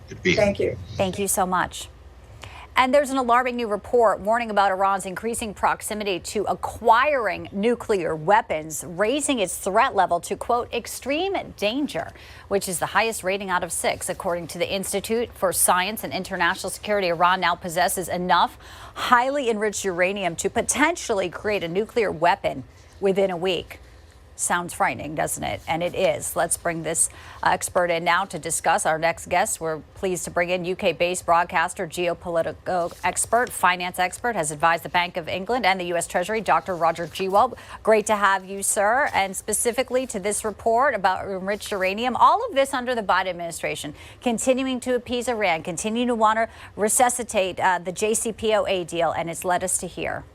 could be. Thank you. Thank you so much. And there's an alarming new report warning about Iran's increasing proximity to acquiring nuclear weapons, raising its threat level to, quote, extreme danger, which is the highest rating out of 6. According to the Institute for Science and International Security, Iran now possesses enough highly enriched uranium to potentially create a nuclear weapon within a week. Sounds frightening, doesn't it? And it is. Let's bring this expert in now to discuss. Our next guest, we're pleased to bring in UK-based broadcaster, geopolitical expert, finance expert, has advised the Bank of England and the U.S. Treasury, Dr. Roger Gewolb. Great to have you, sir. And specifically to this report about enriched uranium, all of this under the Biden administration, continuing to appease Iran, continuing to want to resuscitate the JCPOA deal, and it's led us to here.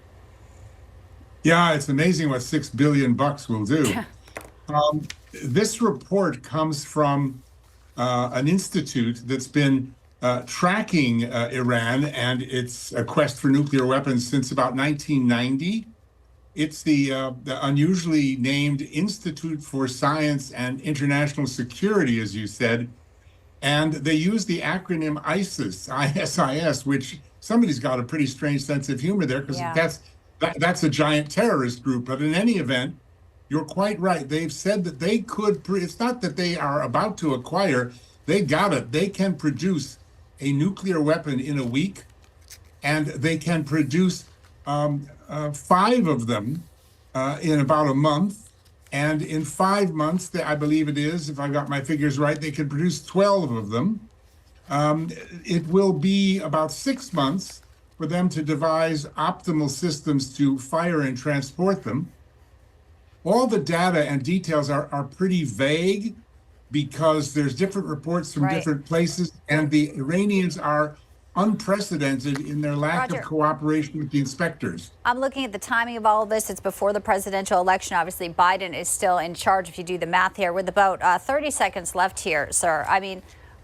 Yeah, it's amazing what $6 billion will do. This report comes from an institute that's been tracking Iran and its quest for nuclear weapons since about 1990. It's the unusually named Institute for Science and International Security, as you said. And they use the acronym ISIS, which somebody's got a pretty strange sense of humor there, because that's a giant terrorist group. But in any event, you're quite right. They've said that they could, it's not that they are about to acquire, they got it. They can produce a nuclear weapon in a week, and they can produce 5 of them in about a month. And in 5 months, I believe it is, if I got my figures right, they can produce 12 of them. It will be about 6 months for them to devise optimal systems to fire and transport them. All the data and details are pretty vague because there's different reports from different places, and the Iranians are unprecedented in their lack of cooperation with the inspectors. I'm looking at the timing of all of this. It's before the presidential election. Obviously, Biden is still in charge, if you do the math here, with about 30 seconds left here, sir. I mean,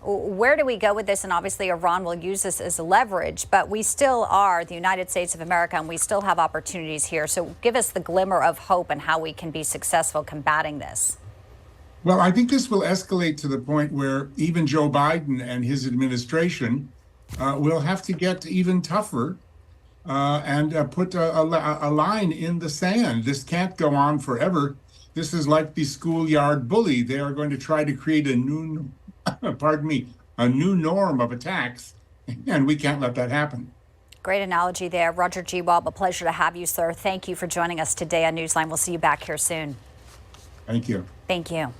where do we go with this? And obviously, Iran will use this as leverage, but we still are the United States of America, and we still have opportunities here. So give us the glimmer of hope and how we can be successful combating this. Well, I think this will escalate to the point where even Joe Biden and his administration will have to get even tougher and put a line in the sand. This can't go on forever. This is like the schoolyard bully. They are going to try to create a new a new norm of attacks, and we can't let that happen. Great analogy there. Roger Gewolb, a pleasure to have you, sir. Thank you for joining us today on Newsline. We'll see you back here soon. Thank you. Thank you.